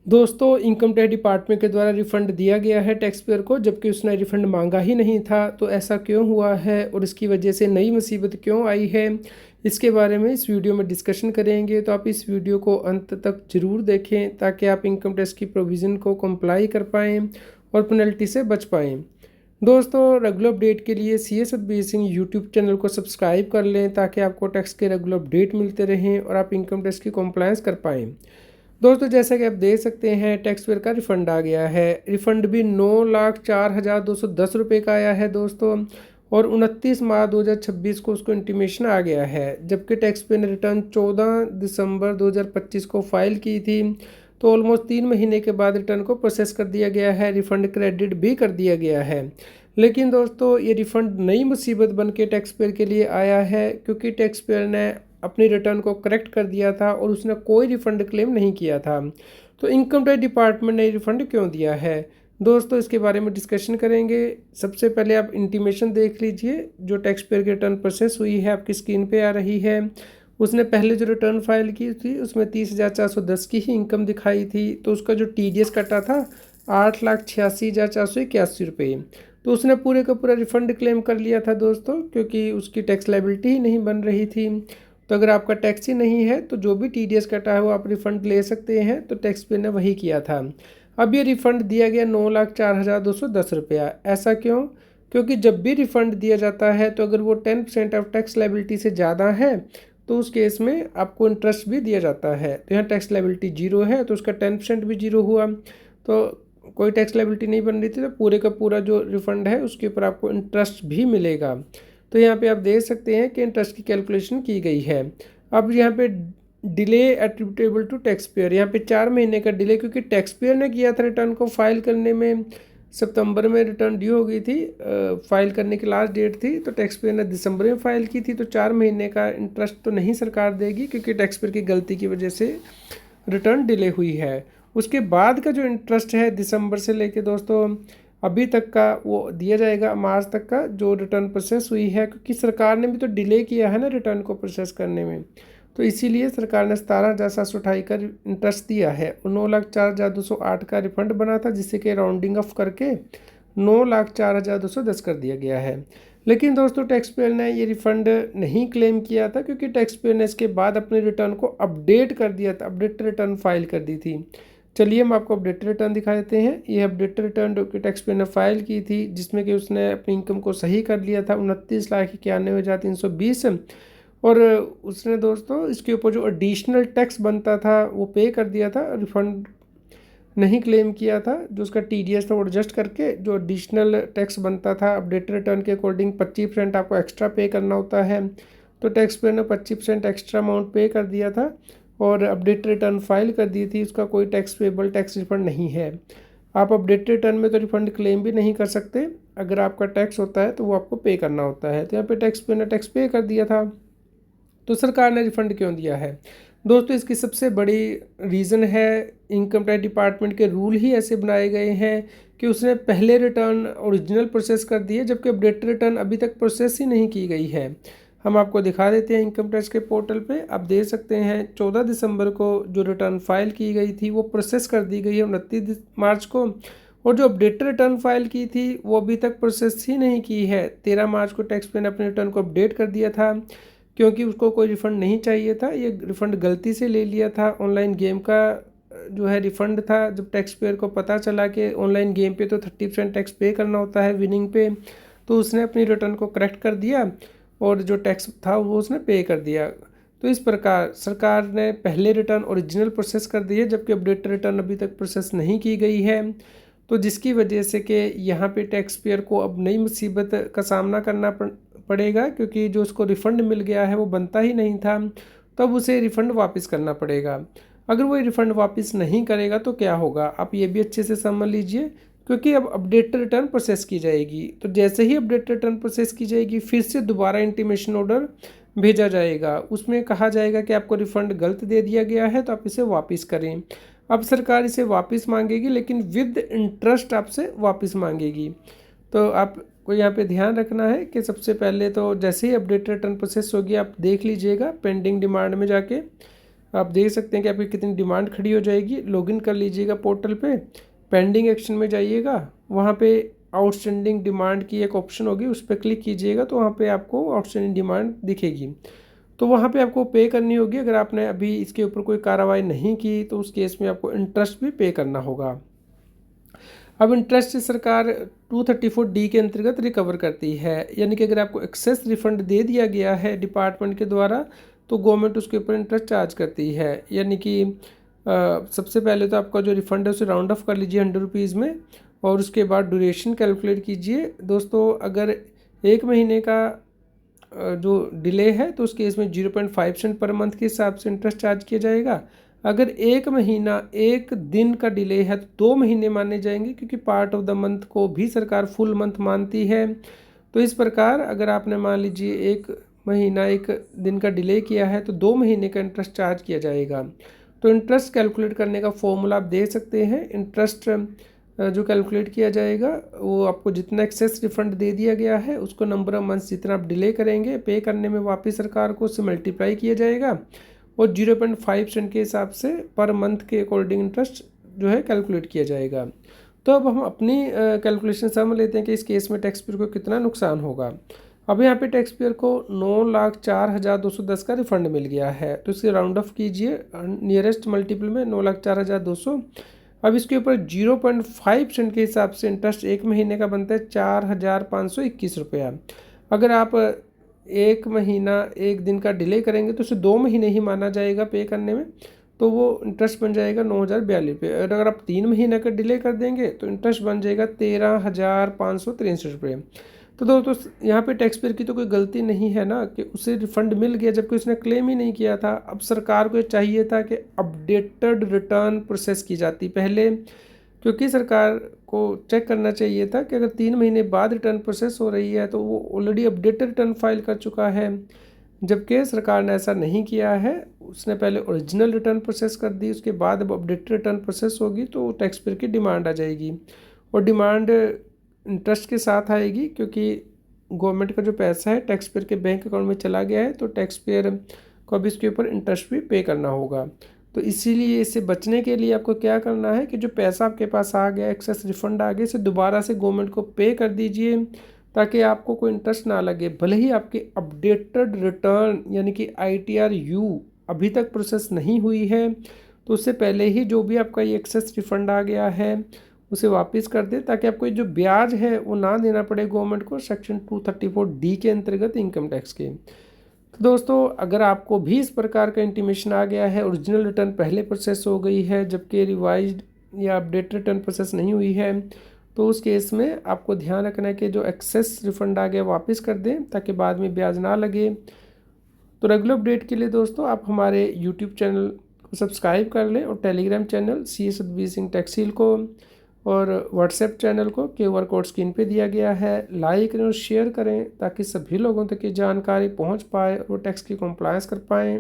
दोस्तों, income tax department के द्वारा रिफ़ंड दिया गया है टैक्स पेयर को, जबकि उसने रिफ़ंड मांगा ही नहीं था। तो ऐसा क्यों हुआ है और इसकी वजह से नई मुसीबत क्यों आई है, इसके बारे में इस वीडियो में डिस्कशन करेंगे। तो आप इस वीडियो को अंत तक ज़रूर देखें ताकि आप इनकम टैक्स की प्रोविज़न को कंप्लाई कर पाएँ और पेनल्टी से बच पाएँ। दोस्तों, रेगुलर अपडेट के लिए CS Satbir Singh YouTube channel को सब्सक्राइब कर लें ताकि आपको टैक्स के रेगुलर अपडेट मिलते रहें और आप इनकम टैक्स की कंप्लायंस कर पाएँ। दोस्तों, जैसा कि आप देख सकते हैं, टैक्स पेयर का रिफ़ंड आ गया है। रिफ़ंड भी 9,04,210 रुपये का आया है दोस्तों, और 29 मार्च 2026 को उसको इंटीमेशन आ गया है। जबकि टैक्स पेयर ने रिटर्न 14 दिसंबर 2025 को फाइल की थी। तो ऑलमोस्ट 3 महीने के बाद रिटर्न को प्रोसेस कर दिया गया है, रिफ़ंड क्रेडिट भी कर दिया गया है। लेकिन दोस्तों, ये रिफ़ंड नई मुसीबत बन के टैक्स पेयर के लिए आया है, क्योंकि टैक्स पेयर ने अपनी रिटर्न को करेक्ट कर दिया था और उसने कोई रिफ़ंड क्लेम नहीं किया था। तो इनकम टैक्स डिपार्टमेंट ने रिफ़ंड क्यों दिया है दोस्तों, इसके बारे में डिस्कशन करेंगे। सबसे पहले आप इंटीमेशन देख लीजिए। जो टैक्स पेयर की रिटर्न प्रोसेस हुई है आपकी स्क्रीन पे आ रही है। उसने पहले जो रिटर्न फाइल की थी उसमें 30,410 की ही इनकम दिखाई थी। तो उसका जो TDS कटा था 8,86,481 रुपये। तो उसने पूरे का पूरा रिफ़ंड क्लेम कर लिया था दोस्तों, क्योंकि उसकी टैक्स लायबिलिटी ही नहीं बन रही थी। तो अगर आपका टैक्स ही नहीं है तो जो भी TDS कटा है वो आप रिफ़ंड ले सकते हैं। तो टैक्स पेयर ने वही किया था। अब ये रिफ़ंड दिया गया 9,04,210 रुपया। ऐसा क्यों? क्योंकि जब भी रिफ़ंड दिया जाता है तो अगर वो 10% ऑफ टैक्स लायबिलिटी से ज़्यादा है तो उस केस में आपको इंटरेस्ट भी दिया जाता है। तो यहाँ टैक्स लायबिलिटी 0 है तो उसका 10% भी 0 हुआ। तो कोई टैक्स लायबिलिटी नहीं बन रही थी, तो पूरे का पूरा जो रिफ़ंड है उसके ऊपर आपको इंटरेस्ट भी मिलेगा। तो यहाँ पे आप देख सकते हैं कि इंटरेस्ट की कैलकुलेशन की गई है। अब यहाँ पे delay attributable to taxpayer, यहाँ पे 4 महीने का डिले, क्योंकि टैक्स पेयर ने किया था रिटर्न को फाइल करने में। सितंबर में रिटर्न ड्यू हो गई थी, फाइल करने की लास्ट डेट थी। तो टैक्स पेयर ने दिसंबर में फाइल की थी। तो 4 महीने का इंटरेस्ट तो नहीं सरकार देगी, क्योंकि टैक्स पेयर की गलती की वजह से रिटर्न डिले हुई है। उसके बाद का जो इंटरेस्ट है दिसंबर से लेके दोस्तों अभी तक का वो दिया जाएगा, मार्च तक का जो रिटर्न प्रोसेस हुई है, क्योंकि सरकार ने भी तो डिले किया है ना रिटर्न को प्रोसेस करने में। तो इसीलिए सरकार ने 17,728 का इंटरेस्ट दिया है और 9,04,208 का रिफंड बना था, जिससे कि राउंडिंग ऑफ करके 9,04,210 कर दिया गया है। लेकिन दोस्तों, टैक्स पेयर ने ये रिफ़ंड नहीं क्लेम किया था, क्योंकि टैक्स पेयर ने इसके बाद अपने रिटर्न को अपडेट कर दिया था, अपडेट रिटर्न फाइल कर दी थी। चलिए हम आपको अपडेटेड रिटर्न दिखा देते हैं। ये अपडेटेड रिटर्न जो कि टैक्स पेयर ने फाइल की थी, जिसमें कि उसने अपनी इनकम को सही कर लिया था 29,91,320। और उसने दोस्तों इसके ऊपर जो एडिशनल टैक्स बनता था वो पे कर दिया था, रिफंड नहीं क्लेम किया था। जो उसका TDS था वो एडजस्ट करके जो एडिशनल टैक्स बनता था अपडेटेड रिटर्न के अकॉर्डिंग 25% आपको एक्स्ट्रा पे करना होता है। तो टैक्स पेयर ने 25% एक्स्ट्रा अमाउंट पे कर दिया था और अपडेटेड रिटर्न फाइल कर दी थी। उसका कोई टैक्स पेबल टैक्स रिफंड नहीं है। आप अपडेटेड रिटर्न में तो रिफंड क्लेम भी नहीं कर सकते। अगर आपका टैक्स होता है तो वो आपको पे करना होता है। तो यहाँ पे टैक्स पेयर ने टैक्स पे कर दिया था। तो सरकार ने रिफंड क्यों दिया है दोस्तों, इसकी सबसे बड़ी रीज़न है इनकम टैक्स डिपार्टमेंट के रूल ही ऐसे बनाए गए हैं कि उसने पहले रिटर्न ओरिजिनल प्रोसेस कर दिए, जबकि अपडेटेड रिटर्न अभी तक प्रोसेस ही नहीं की गई है। हम आपको दिखा देते हैं इनकम टैक्स के पोर्टल पे। आप देख सकते हैं 14 दिसंबर को जो रिटर्न फाइल की गई थी वो प्रोसेस कर दी गई है 29 मार्च को। और जो अपडेटेड रिटर्न फाइल की थी वो अभी तक प्रोसेस ही नहीं की है। 13 मार्च को टैक्स पेयर ने अपने रिटर्न को अपडेट कर दिया था, क्योंकि उसको कोई रिफ़ंड नहीं चाहिए था। ये रिफ़ंड गलती से ले लिया था। ऑनलाइन गेम का जो है रिफ़ंड था। जब टैक्स पेयर को पता चला कि ऑनलाइन गेम पे तो 30% टैक्स पे करना होता है विनिंग पे, तो उसने अपनी रिटर्न को करेक्ट कर दिया और जो टैक्स था वो उसने पे कर दिया। तो इस प्रकार सरकार ने पहले रिटर्न ओरिजिनल प्रोसेस कर दी है, जबकि अपडेटेड रिटर्न अभी तक प्रोसेस नहीं की गई है। तो जिसकी वजह से कि यहाँ पे टैक्स पेयर को अब नई मुसीबत का सामना करना पड़ेगा, क्योंकि जो उसको रिफ़ंड मिल गया है वो बनता ही नहीं था। तब उसे रिफ़ंड वापस करना पड़ेगा। अगर वो रिफ़ंड वापस नहीं करेगा तो क्या होगा, आप ये भी अच्छे से समझ लीजिए। क्योंकि अब अपडेटेड रिटर्न प्रोसेस की जाएगी, तो जैसे ही अपडेटेड रिटर्न प्रोसेस की जाएगी फिर से दोबारा इंटीमेशन ऑर्डर भेजा जाएगा। उसमें कहा जाएगा कि आपको रिफ़ंड गलत दे दिया गया है तो आप इसे वापस करें। अब सरकार इसे वापस मांगेगी, लेकिन विद इंटरेस्ट आपसे वापस मांगेगी। तो आपको यहाँ पे ध्यान रखना है कि सबसे पहले तो जैसे ही अपडेटेड रिटर्न प्रोसेस होगी आप देख लीजिएगा पेंडिंग डिमांड में जाके आप देख सकते हैं कि आपकी कितनी डिमांड खड़ी हो जाएगी। लॉगिन कर लीजिएगा पोर्टल पे, पेंडिंग एक्शन में जाइएगा, वहाँ पे आउटस्टैंडिंग डिमांड की एक ऑप्शन होगी, उस पर क्लिक कीजिएगा तो वहाँ पे आपको आउटस्टैंडिंग डिमांड दिखेगी। तो वहाँ पे आपको पे करनी होगी। अगर आपने अभी इसके ऊपर कोई कार्रवाई नहीं की तो उस केस में आपको इंटरेस्ट भी पे करना होगा। अब इंटरेस्ट सरकार 234D के अंतर्गत रिकवर करती है, यानी कि अगर आपको एक्सेस रिफंड दे दिया गया है डिपार्टमेंट के द्वारा तो गवर्नमेंट उसके ऊपर इंटरेस्ट चार्ज करती है। यानी कि सबसे पहले तो आपका जो रिफ़ंड है उसे राउंड ऑफ कर लीजिए 100 रुपीज़ में, और उसके बाद ड्यूरेशन कैलकुलेट कीजिए। दोस्तों अगर 1 महीने का जो डिले है तो उस केस में 0.5% पर मंथ के हिसाब से इंटरेस्ट चार्ज किया जाएगा। अगर 1 महीना 1 दिन का डिले है तो 2 महीने माने जाएंगे, क्योंकि पार्ट ऑफ द मंथ को भी सरकार फुल मंथ मानती है। तो इस प्रकार अगर आपने मान लीजिए 1 महीना 1 दिन का डिले किया है तो 2 महीने का इंटरेस्ट चार्ज किया जाएगा। तो इंटरेस्ट कैलकुलेट करने का फॉर्मूला आप देख सकते हैं। इंटरेस्ट जो कैलकुलेट किया जाएगा वो आपको जितना एक्सेस रिफंड दे दिया गया है उसको नंबर ऑफ मंथ्स जितना आप डिले करेंगे पे करने में वापस सरकार को, उससे मल्टीप्लाई किया जाएगा और 0.5% के हिसाब से पर मंथ के अकॉर्डिंग इंटरेस्ट जो है कैलकुलेट किया जाएगा। तो अब हम अपनी कैलकुलेशन समझ लेते हैं कि इस केस में टैक्स पेयर को कितना नुकसान होगा। अब यहाँ पे टैक्स पेयर को 9,04,210 का रिफंड मिल गया है, तो इसे राउंड ऑफ कीजिए नियरेस्ट मल्टीपल में 9,04,200। अब इसके ऊपर 0.5% के हिसाब से इंटरेस्ट 1 महीने का बनता है 4,521 रुपया। अगर आप 1 महीना 1 दिन का डिले करेंगे तो उसे 2 महीने ही माना जाएगा पे करने में, तो वो इंटरेस्ट बन जाएगा 9,042 रुपये। और अगर आप 3 महीने का डिले कर देंगे तो इंटरेस्ट बन जाएगा 13,563 रुपये। तो दोस्तों यहाँ पे टैक्स पेयर की तो कोई गलती नहीं है ना कि उसे रिफंड मिल गया जबकि उसने क्लेम ही नहीं किया था। अब सरकार को चाहिए था कि अपडेटेड रिटर्न प्रोसेस की जाती पहले, क्योंकि सरकार को चेक करना चाहिए था कि अगर 3 महीने बाद रिटर्न प्रोसेस हो रही है तो वो ऑलरेडी अपडेटेड रिटर्न फाइल कर चुका है, जबकि सरकार ने ऐसा नहीं किया है। उसने पहले ओरिजिनल रिटर्न प्रोसेस कर दी, उसके बाद अब अपडेटेड रिटर्न प्रोसेस होगी तो टैक्स पेयर की डिमांड आ जाएगी, और डिमांड इंटरेस्ट के साथ आएगी क्योंकि गवर्नमेंट का जो पैसा है टैक्स पेयर के बैंक अकाउंट में चला गया है, तो टैक्स पेयर को अब इसके ऊपर इंटरेस्ट भी पे करना होगा। तो इसीलिए इससे बचने के लिए आपको क्या करना है कि जो पैसा आपके पास आ गया, एक्सेस रिफंड आ गया, इसे दोबारा से गवर्नमेंट को पे कर दीजिए ताकि आपको कोई इंटरेस्ट ना लगे। भले ही आपकी अपडेटेड रिटर्न यानी कि ITR-U अभी तक प्रोसेस नहीं हुई है, तो उससे पहले ही जो भी आपका ये एक्सेस रिफंड आ गया है उसे वापस कर दे, ताकि आपको जो ब्याज है वो ना देना पड़े गवर्नमेंट को सेक्शन 234D के अंतर्गत इनकम टैक्स के। तो दोस्तों अगर आपको भी इस प्रकार का इंटीमेशन आ गया है, ओरिजिनल रिटर्न पहले प्रोसेस हो गई है जबकि रिवाइज्ड या अपडेट रिटर्न प्रोसेस नहीं हुई है, तो उस केस में आपको ध्यान रखना है कि जो एक्सेस रिफंड आ गया वापस कर दें ताकि बाद में ब्याज ना लगे। तो रेगुलर अपडेट के लिए दोस्तों आप हमारे यूट्यूब चैनल को सब्सक्राइब कर लें और Telegram channel CS Satbir Singh टैक्सील को और व्हाट्सएप चैनल को QR कोड स्क्रीन पे दिया गया है लाइक करें और शेयर करें ताकि सभी लोगों तक ये जानकारी पहुंच पाए और वो टैक्स की कंप्लायंस कर पाएँ।